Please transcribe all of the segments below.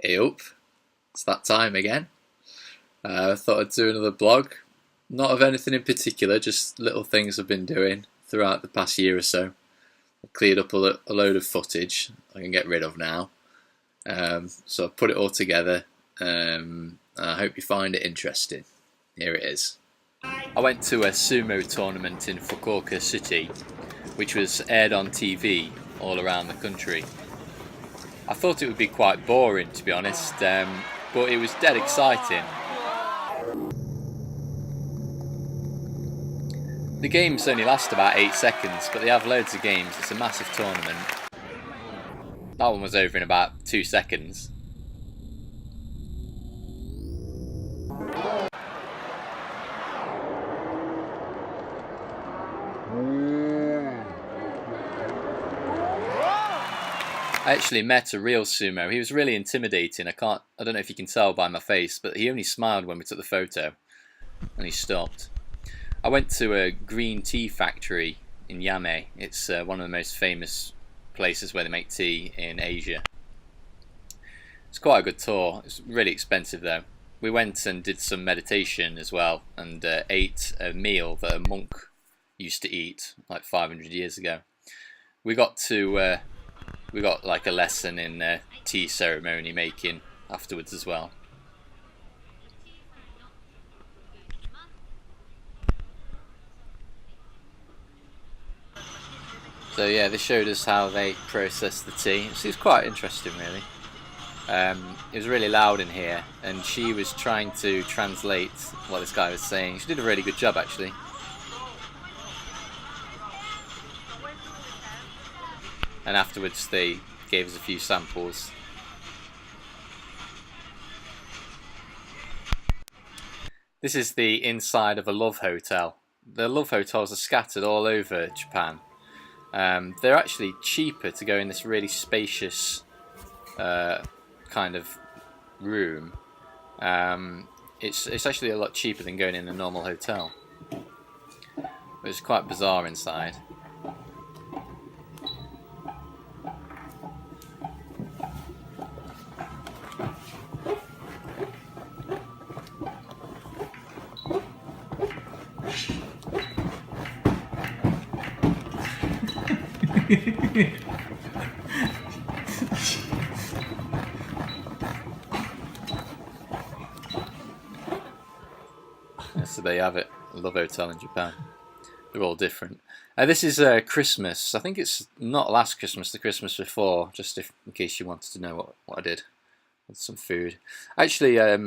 Hey up, it's that time again. I thought I'd do another blog. Not of anything in particular, just little things I've been doing throughout the past year or so. I've cleared up a load of footage I can get rid of now. So I've put it all together. I hope you find it interesting. Here it is. I went to a sumo tournament in Fukuoka City, which was aired on TV all around the country. I thought it would be quite boring, to be honest, but it was dead exciting. The games only last about 8 seconds, but they have loads of games. It's a massive tournament. That one was over in about 2 seconds. I actually met a real sumo. He was really intimidating. I don't know if you can tell by my face, but he only smiled when we took the photo, and he stopped. I went to a green tea factory in Yame. It's one of the most famous places where they make tea in Asia. It's quite a good tour. It's really expensive though. We went and did some meditation as well, and ate a meal that a monk used to eat like 500 years ago. We got like a lesson in tea ceremony making afterwards as well. So yeah, they showed us how they process the tea. It was quite interesting, really. It was really loud in here, and she was trying to translate what this guy was saying. She did a really good job, actually. And afterwards they gave us a few samples. This is the inside of a love hotel. The love hotels are scattered all over Japan. They're actually cheaper to go in this really spacious kind of room. It's actually a lot cheaper than going in a normal hotel. It's quite bizarre inside. So there you have it, a love hotel in Japan. They're all different. This is Christmas. I think it's not last Christmas, the Christmas before, just in case you wanted to know what I did with some food. Actually, I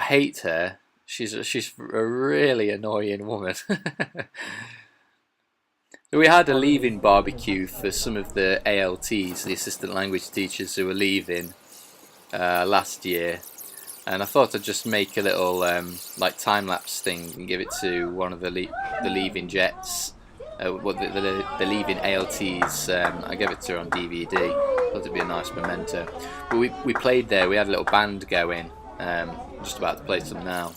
hate her. She's a really annoying woman. We had a leaving barbecue for some of the ALTs, the assistant language teachers who were leaving last year, and I thought I'd just make a little like time-lapse thing and give it to one of the leaving jets, the leaving ALTs. I gave it to her on DVD. Thought it'd be a nice memento. But we played there. We had a little band going. Just about to play some now.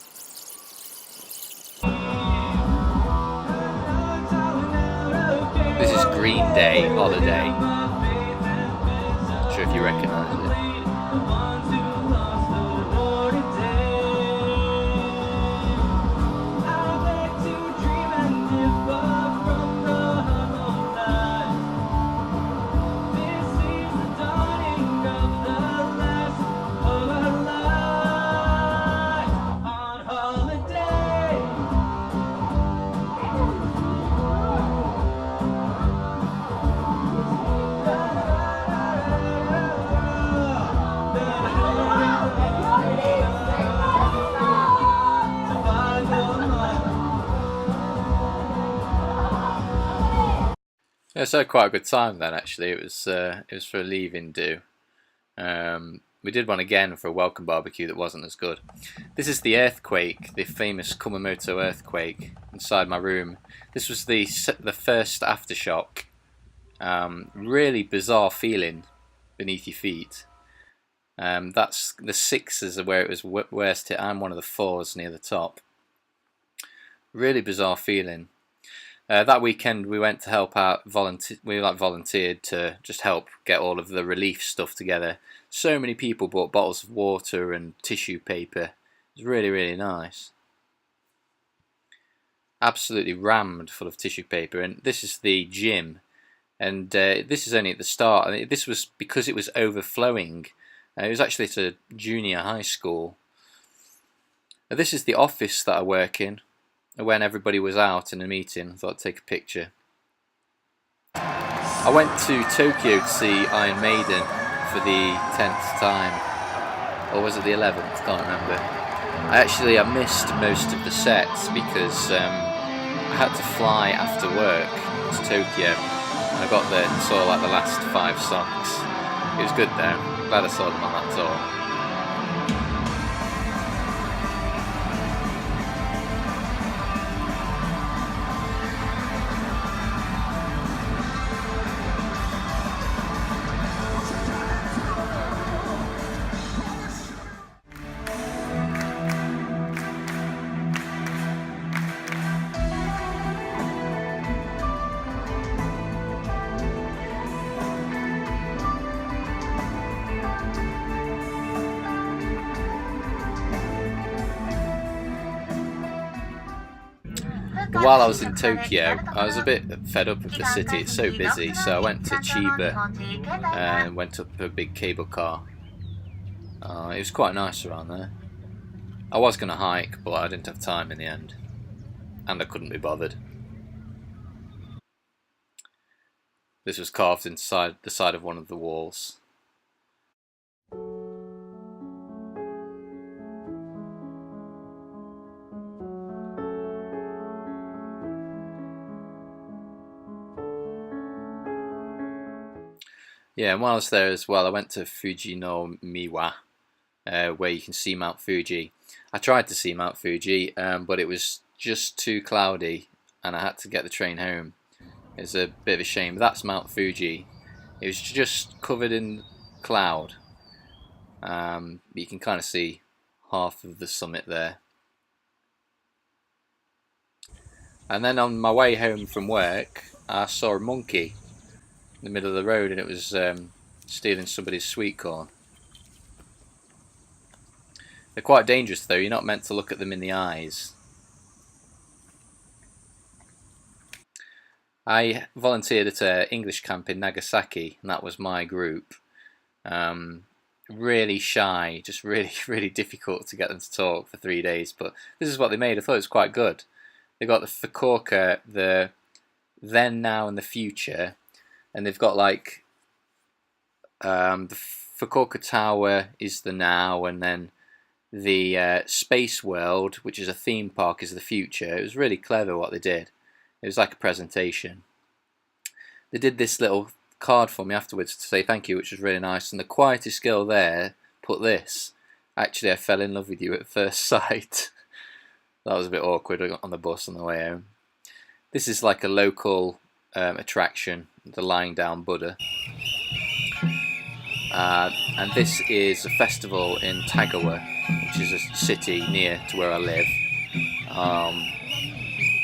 This is Green Day, Holiday. Not sure if you recognise it. Yeah, so quite a good time then. Actually, it was for a leave-in do. We did one again for a welcome barbecue that wasn't as good. This is the earthquake, the famous Kumamoto earthquake inside my room. This was the first aftershock. Really bizarre feeling beneath your feet. That's the 6s are where it was worst hit. I'm one of the 4s near the top. Really bizarre feeling. That weekend we went to help out. We volunteered to just help get all of the relief stuff together. So many people bought bottles of water and tissue paper. It was really, really nice. Absolutely rammed full of tissue paper. And this is the gym. And this is only at the start. I mean, this was because it was overflowing. It was actually at a junior high school. This is the office that I work in. When everybody was out in a meeting, I thought I'd take a picture. I went to Tokyo to see Iron Maiden for the 10th time. Or was it the 11th? Can't remember. I missed most of the sets because I had to fly after work to Tokyo. I got there and saw like the last 5 songs. It was good though. Glad I saw them on that tour. While I was in Tokyo, I was a bit fed up with the city. It's so busy, so I went to Chiba and went up a big cable car. It was quite nice around there. I was going to hike, but I didn't have time in the end, and I couldn't be bothered. This was carved inside the side of one of the walls. Yeah, and while I was there as well, I went to Fuji no Miwa, where you can see Mount Fuji. I tried to see Mount Fuji, but it was just too cloudy, and I had to get the train home. It was a bit of a shame. But that's Mount Fuji. It was just covered in cloud, but you can kind of see half of the summit there. And then on my way home from work, I saw a monkey in the middle of the road, and it was stealing somebody's sweet corn. They're quite dangerous though, you're not meant to look at them in the eyes. I volunteered at an English camp in Nagasaki, and that was my group. Really shy, just really difficult to get them to talk for 3 days, but this is what they made. I thought it was quite good. They got the Fukuoka, the then, now and the future, and they've got like the Fukuoka Tower is the now, and then the Space World, which is a theme park, is the future. It was really clever what they did. It was like a presentation. They did this little card for me afterwards to say thank you, which was really nice. And the quietest girl there put this: actually, I fell in love with you at first sight. That was a bit awkward on the bus on the way home. This is like a local attraction, the Lying Down Buddha. And this is a festival in Tagawa, which is a city near to where I live.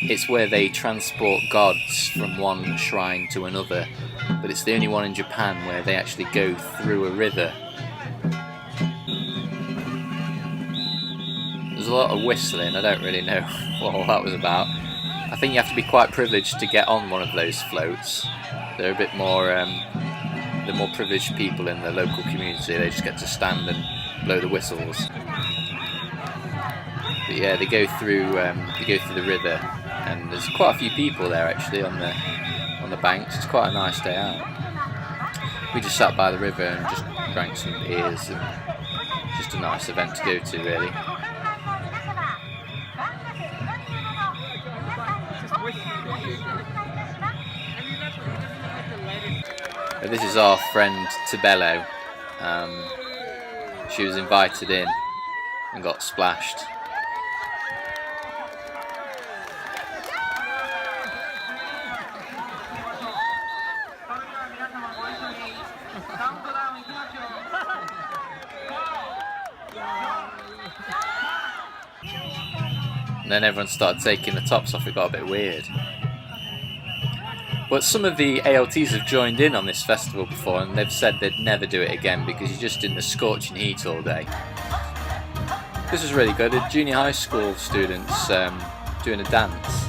It's where they transport gods from one shrine to another, but it's the only one in Japan where they actually go through a river. There's a lot of whistling. I don't really know what all that was about. I think you have to be quite privileged to get on one of those floats. They're a bit more, the more privileged people in the local community. They just get to stand and blow the whistles. But yeah, they go through the river, and there's quite a few people there actually on the banks. It's quite a nice day out. We just sat by the river and just drank some beers, and just a nice event to go to, really. But this is our friend Tabello. She was invited in and got splashed. And then everyone started taking the tops off. It got a bit weird. But some of the ALTs have joined in on this festival before, and they've said they'd never do it again because you're just in the scorching heat all day. This was really good. The junior high school students doing a dance.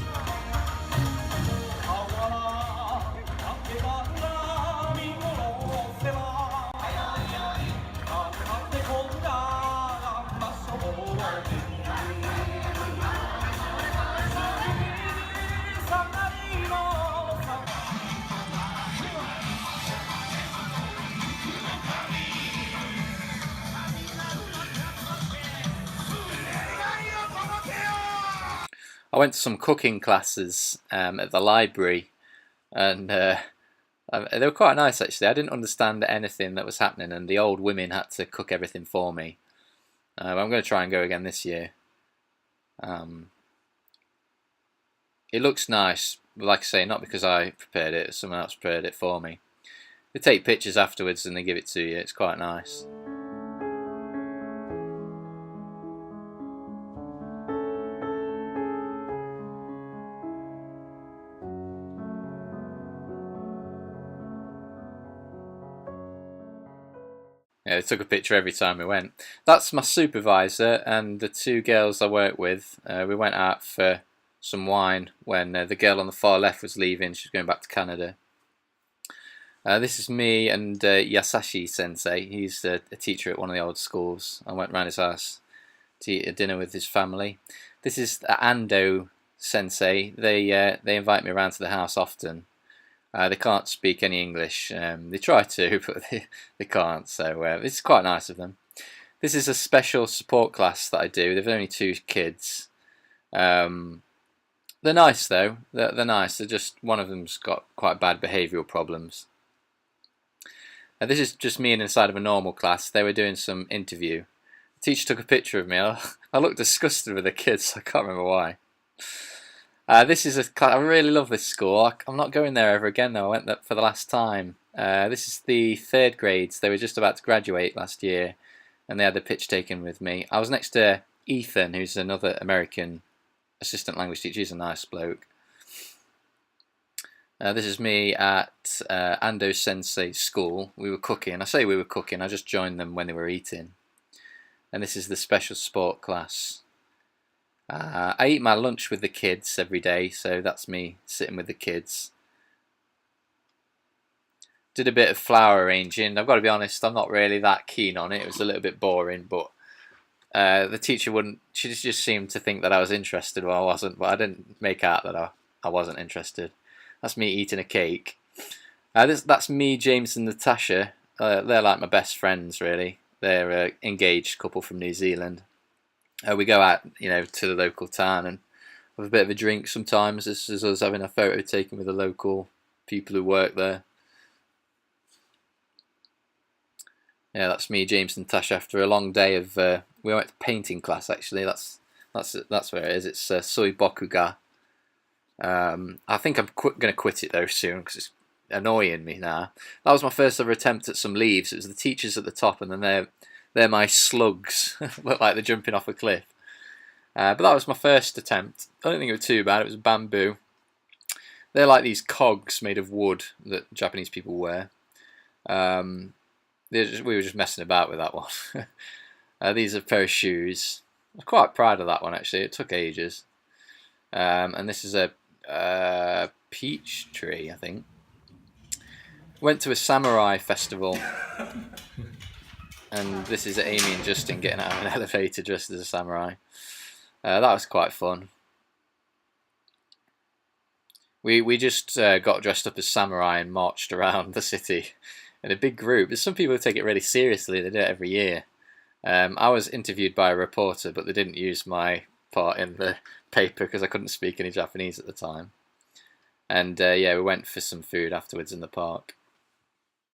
I went to some cooking classes at the library, and they were quite nice actually. I didn't understand anything that was happening, and the old women had to cook everything for me. I'm going to try and go again this year. It looks nice, but like I say, not because I prepared it, someone else prepared it for me. They take pictures afterwards and they give it to you. It's quite nice. Yeah, they took a picture every time we went. That's my supervisor and the two girls I work with. We went out for some wine when the girl on the far left was leaving. She was going back to Canada. This is me and Yasashi Sensei. He's a teacher at one of the old schools. I went round his house to eat a dinner with his family. This is Ando Sensei. They invite me around to the house often. They can't speak any English. They try to, but they can't, so it's quite nice of them. This is a special support class that I do. They've only 2 kids. They're nice though. They're nice. They're just, one of them's got quite bad behavioural problems. This is just me inside of a normal class. They were doing some interview. The teacher took a picture of me. I looked disgusted with the kids. I can't remember why. This is I really love this school. I'm not going there ever again though. I went there for the last time. This is the 3rd grades. They were just about to graduate last year, and they had the pitch taken with me. I was next to Ethan, who's another American assistant language teacher. He's a nice bloke. This is me at Ando Sensei's school. We were cooking. I say we were cooking. I just joined them when they were eating. And this is the special sport class. I eat my lunch with the kids every day, so that's me sitting with the kids. Did a bit of flower arranging. I've got to be honest, I'm not really that keen on it. It was a little bit boring, but the teacher wouldn't. She just seemed to think that I was interested. Well, I wasn't, but I didn't make out that I wasn't interested. That's me eating a cake. That's me, James and Natasha. They're like my best friends, really. They're an engaged couple from New Zealand. We go out, to the local town and have a bit of a drink sometimes. This is us having a photo taken with the local people who work there. Yeah, that's me, James and Tash, after a long day of. We went to painting class actually. That's where it is. It's Soi Bokuga. I think I'm going to quit it though soon because it's annoying me now. That was my first ever attempt at some leaves. It was the teachers at the top, and then they're my slugs. Look like they're jumping off a cliff. But that was my first attempt. I don't think it was too bad. It was bamboo. They're like these cogs made of wood that Japanese people wear. We were just messing about with that one. These are a pair of shoes. I was quite proud of that one actually. It took ages. And this is a peach tree, I think. Went to a samurai festival. And this is Amy and Justin getting out of an elevator dressed as a samurai. That was quite fun. We just got dressed up as samurai and marched around the city in a big group. There's some people who take it really seriously. They do it every year. I was interviewed by a reporter, but they didn't use my part in the paper because I couldn't speak any Japanese at the time. And yeah, we went for some food afterwards in the park.